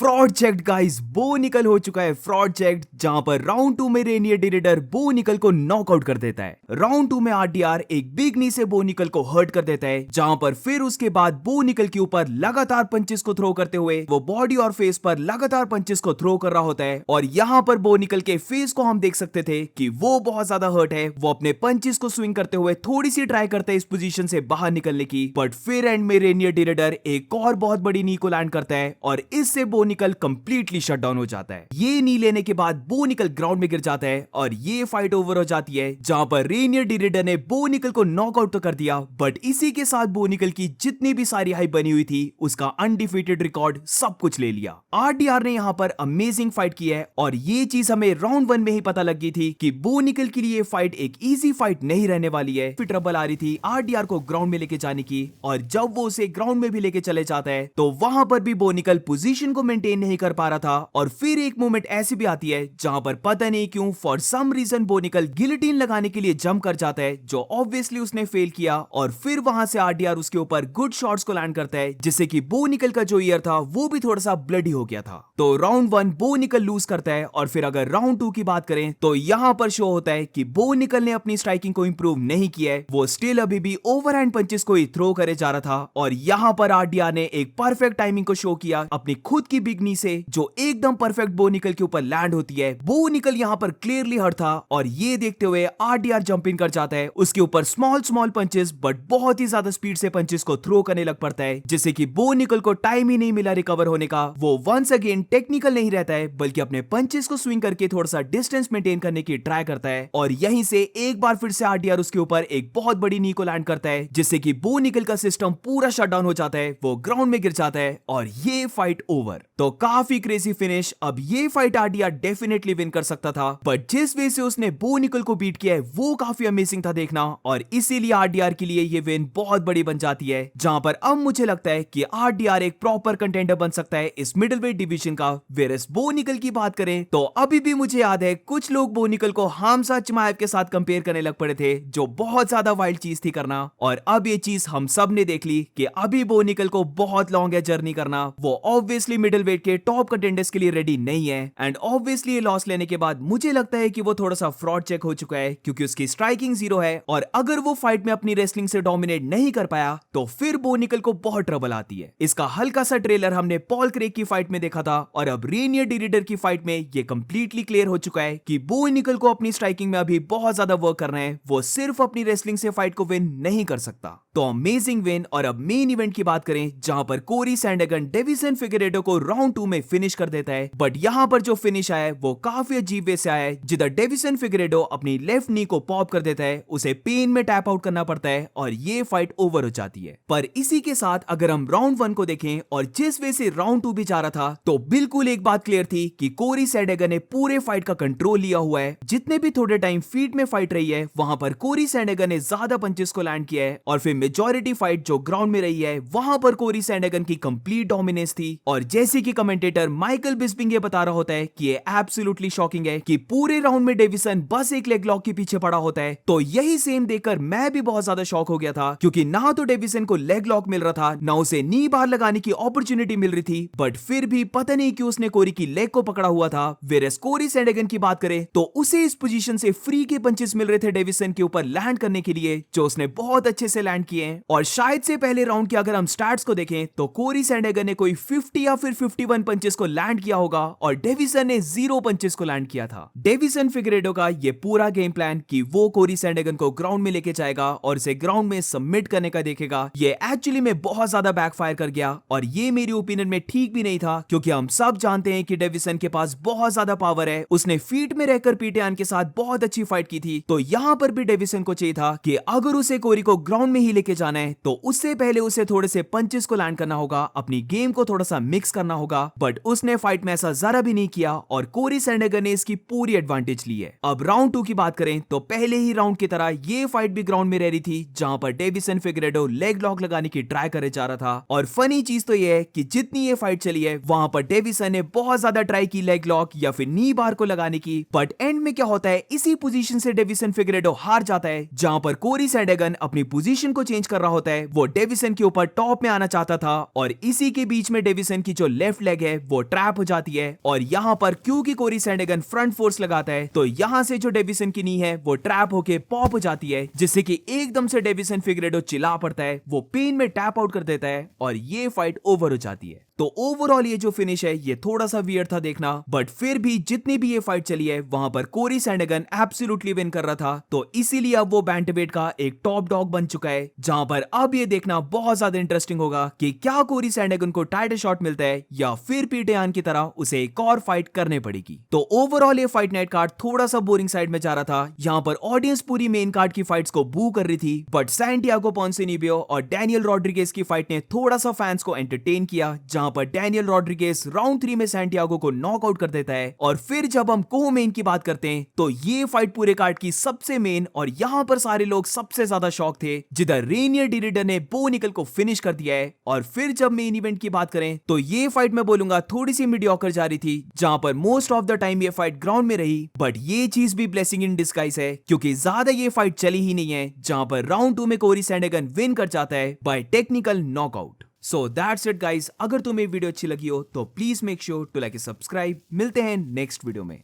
Fraud checked guys, बो निकल हो चुका है फ्रॉड चेक्ड, जहां पर राउंड 2 में रेनियर डिरेडर बो निकल को नॉकआउट कर देता है। राउंड 2 में आरडीआर एक बिग नी से बो निकल को हर्ट कर देता है, जहां पर फिर उसके बाद बो निकल के ऊपर लगातार पंचेस को थ्रो करते हुए वो बॉडी और फेस पर लगातार पंचेस को थ्रो कर रहा होता है। और यहां पर बो निकल के फेस को हम देख सकते थे कि वो बहुत ज्यादा हर्ट है। वो अपने पंचेस को स्विंग करते हुए थोड़ी सी ट्राई करता है इस पोजीशन से बाहर निकलने की, बट फिर एंड में रेनियर डिरेडर एक और बहुत बड़ी नी को लैंड करता है और इससे बो निकल कंप्लीटली शट डाउन हो जाता है। ये नी लेने के बाद बो निकल ग्राउंड में गिर जाता है और ये फाइट ओवर हो जाती है, जहां पर रेनियर डिरेडर ने बो निकल को नॉकआउट तो कर दिया, बट इसी के साथ बो निकल की जितनी भी सारी हाइप बनी हुई थी उसका अनडिफीटेड रिकॉर्ड सब कुछ ले लिया। आरडीआर ने यहां पर अमेजिंग फाइट की है और ये चीज हमें राउंड 1 में ही पता लग गई थी कि बो निकल के लिए फाइट एक इजी फाइट नहीं रहने वाली है। फिर ट्रबल आ रही थी आरडीआर को ग्राउंड में लेके जाने की, और जब वो उसे ग्राउंड में भी लेके चले जाता है तो वहां पर भी बो निकल पोजीशन को मेंटेन नहीं कर पा रहा था। और फिर एक मोमेंट ऐसी भी आती है जहां पर पता नहीं क्यों फॉर सम रीजन बो निकल गिलोटिन लगाने के लिए जंप कर जाता है, जो ऑब्वियसली उसने फेल किया। और फिर वहां से आरडीआर उसके ऊपर गुड शॉट्स को लैंड करता है, जिससे कि बो निकल का जो ईयर था वो भी थोड़ा सा ब्लडी हो गया था। तो राउंड 1 बो निकल लूज करता है। और फिर अगर राउंड 2 की बात करें तो यहां पर शो होता है कि बो निकल ने अपनी स्ट्राइकिंग को इंप्रूव नहीं किया है, वो स्टिल अभी भी ओवरहैंड पंचेस को ही थ्रो करे जा रहा था। और यहां पर आरडीआर ने एक परफेक्ट टाइमिंग को शो किया अपनी खुद की बिग नी से, जो एकदम परफेक्ट बो निकल के ऊपर लैंड होती है। बो निकल यहां पर क्लियरली हर्ट था और ये देखते हुए आरडीआर जंप इन कर जाता है उसके ऊपर स्मॉल पंचेस, बट बहुत ही ज्यादा स्पीड से पंचेस को थ्रो करने लग पड़ता है, जिससे कि बो निकल को टाइम ही नहीं मिला रिकवर होने का। वो वंस अगेन टेक्निकल नहीं रहता है, बल्कि अपने पंचेस को स्विंग करके थोड़ा सा डिस्टेंस मेंटेन करने की ट्राई करता है। और यहीं से एक बार फिर से आरडीआर उसके ऊपर एक बहुत बड़ी नी को लैंड करता है, जिससे कि बो निकल का सिस्टम पूरा शट डाउन हो जाता है। वो ग्राउंड में गिर जाता है और ये फाइट ओवर। तो काफी क्रेजी फिनिश। अब ये फाइट आरडीआर डेफिनेटली विन कर सकता था, बट जिस वे से उसने बो निकल को बीट किया है वो काफी अमेजिंग था देखना। और इसीलिए आरडीआर के लिए ये विन बहुत बड़ी बन जाती है, जहां पर अब मुझे लगता है कि आरडीआर एक प्रॉपर कंटेंडर बन सकता है इस मिडिलवेट डिवीजन का। वेरस बो निकल की बात करें तो अभी भी मुझे याद है कुछ लोग बो निकल को हामजा चिमाएव के साथ कंपेयर करने लग पड़े थे, जो बहुत ज्यादा वाइल्ड चीज थी करना। और अब ये चीज हम सब ने देख ली कि अभी बो निकल को बहुत लॉन्ग है जर्नी करना। वो ऑब्वियसली मिडिलवेट के टॉप कंटेंडर्स के लिए रेडी नहीं है, एंड ऑब्वियसली ये लॉस लेने के बाद मुझे लगता है कि वो थोड़ा सा फ्रॉड चेक हो चुका है, क्योंकि उसकी स्ट्राइकिंग 0 है। और अगर वो फाइट में अपनी रेसलिंग से डोमिनेट नहीं कर पाया तो फिर बो निकल को बहुत ट्रबल आती है। इसका हल्का सा ट्रेलर हमने पॉल क्रेग की फाइट में देखा था, और अब रेनियर डिरेडर की फाइट में ये कंप्लीटली क्लियर हो चुका है कि बो निकल को अपनी स्ट्राइकिंग में अभी बहुत ज्यादा वर्क करना है। वो सिर्फ अपनी रेसलिंग से फाइट को विन नहीं कर सकता। तो अमेजिंग विन। और अब मेन इवेंट की बात करें, जहां पर कोरी सैंडगन डेविसन फिगरेडो को राउंड 2 में फिनिश कर देता है, बट यहां पर जो फिनिश आया है वो काफी अजीब वे से आया है, जिधर डेविसन फिगरेडो अपनी लेफ्ट नी को पॉप कर देता है, उसे पेन में टैप आउट करना पड़ता है और ये फाइट ओवर हो जाती है। पर इसी के साथ अगर हम राउंड 1 को देखें और जिस वे से राउंड 2 भी जा रहा था, तो बिल्कुल एक बात क्लियर थी कि कोरी सैंडगन ने पूरे फाइट का कंट्रोल लिया हुआ है। जितने भी थोड़े टाइम फीट में फाइट रही है वहां पर कोरी सैंडगन ने ज्यादा पंचेस को लैंड किया है, और फिर मेजॉरिटी फाइट जो ग्राउंड में रही है वहां पर कोरी सैंडगन की कंप्लीट डोमिनेंस थी। और जैसे कि कमेंटेटर माइकल बिस्पिंग ये बता रहा होता है कि ये एब्सोल्युटली शॉकिंग है कि पूरे राउंड में डेविसन बस एक लेग लॉक के पीछे पड़ा होता है। तो यही सेम देखकर मैं भी बहुत ज्यादा शॉक हो गया था, क्योंकि ना तो डेविसन को लेग लॉक मिल रहा था, ना उसे नी बार लगाने की अपॉर्चुनिटी मिल रही थी, बट फिर भी पता नहीं क्यों उसने कोरी की लेग को पकड़ा हुआ था। वेरस कोरी सैंडगन की बात करें तो उसे इस पोजीशन से फ्री के पंचेस मिल रहे थे डेविसन के ऊपर लैंड करने के लिए, जो उसने बहुत अच्छे से लैंड किए हैं। और शायद से पहले राउंड के अगर हम स्टैट्स को देखें तो कोरी सैंडगन ने कोई 50 या फिर 51 पंचेस को लैंड किया होगा, और डेविसन ने 0 पंचेस को लैंड किया था। डेविसन फिगरेडो का ये पूरा गेम प्लान कि वो कोरी सैंडगन को ग्राउंड में लेके जाएगा और इसे ग्राउंड में सबमिट करने का देखेगा, ये एक्चुअली में बहुत ज्यादा बैकफायर कर गया। और ये मेरी ओपिनियन में ठीक भी नहीं था, क्योंकि हम सब जानते हैं कि डेविसन के पास बहुत ज्यादा पावर है। उसने फीट में रहकर पीटेआन के साथ बहुत अच्छी फाइट की थी, तो यहां पर भी डेविसन को चाहिए था कि अगर उसे कोरी को ग्राउंड में ही लेके जाना है तो उससे पहले उसे थोड़े से पंचेस को लैंड करना होगा, अपनी गेम को थोड़ा सा मिक्स करना होगा। बट उसने फाइट में ऐसा जरा भी नहीं किया और कोरी सैंडगन ने इसकी पूरी एडवांटेज ली है। अब राउंड 2 की बात करें तो पहले ही राउंड की तरह ये फाइट भी ग्राउंड में रह रही थी, जहां पर डेविसन फिगरेडो लेग लॉक लगाने की ट्राई करे जा रहा था। और फनी चीज तो ये है कि जितनी ये फाइट चली है वहां पर डेविसन ने बहुत ज्यादा ट्राई की लेग लॉक या फिर नी बार को लगाने की, बट एंड में क्या होता है, इसी पोजीशन से डेविसन फिगरेडो हार जाता है, जहां पर कोरी सैंडगन अपनी पोजीशन को चेंज कर रहा होता है। वो डेविसन के ऊपर टॉप में आना चाहता था और इसी के बीच में डेविसन की जो लेफ्ट लेफ्ट लेग है वो ट्रैप हो जाती है और यहाँ पर क्योंकि कोरी सैंडगन फ्रंट फोर्स लगाता है तो यहाँ से जो डेविसन की नी है वो ट्रैप होके पॉप हो जाती है, जिससे कि एकदम से डेविसन फिगरेडो चिल्ला पड़ता है, वो पेन में टैप आउट कर देता है और ये फाइट ओवर हो जाती है। तो ओवरऑल ये जो फिनिश है ये थोड़ा सा वियर्ड था देखना, बट फिर भी जितनी भी ये फाइट चली है वहां पर कोरी सैंडगन एब्सोल्युटली विन कर रहा था, तो इसीलिए अब वो बैंटवेट का एक टॉप डॉग बन चुका है, जहां पर अब ये देखना बहुत ज्यादा इंटरेस्टिंग होगा कि क्या कोरी सैंडगन को टाइटल शॉट मिलता है या फिर पीटर यान की तरह उसे एक और फाइट करने पड़ेगी। तो ओवरऑल ये फाइट नाइट कार्ड थोड़ा सा बोरिंग साइड में जा रहा था। यहाँ पर ऑडियंस पूरी मेन कार्ड की फाइट्स को बू कर रही थी, बट सैंटियागो पोंसिनिबियो और डैनियल रॉड्रिगेज की फाइट ने थोड़ा सा फैंस को एंटरटेन किया, जहां पर डैनियल रॉड्रिगेज राउंड 3 में सैंटियागो को नॉकआउट कर देता है। और फिर जब हम को मेन की बात करते हैं तो ये फाइट पूरे कार्ड की सबसे मेन और यहाँ पर सारे लोग सबसे ज्यादा शॉक थे, जिधर रेनियर डिरिडर ने बो निकल को फिनिश कर दिया है। और फिर जब मेन इवेंट की बात करें तो ये फाइट मैं बोलूंगा थोड़ी सी मीडियोकर जा रही थी, जहां पर मोस्ट ऑफ द टाइम ये फाइट ग्राउंड में रही, बट ये चीज भी ब्लेसिंग इन डिस्गाइज है क्योंकि ज्यादा ये फाइट चली ही नहीं है, जहां पर राउंड 2 में कोरी सैंडगन विन कर जाता है by technical knockout. So that's it guys, अगर तुम्हें वीडियो अच्छी लगी हो तो please make sure to like subscribe. मिलते हैं नेक्स्ट वीडियो में।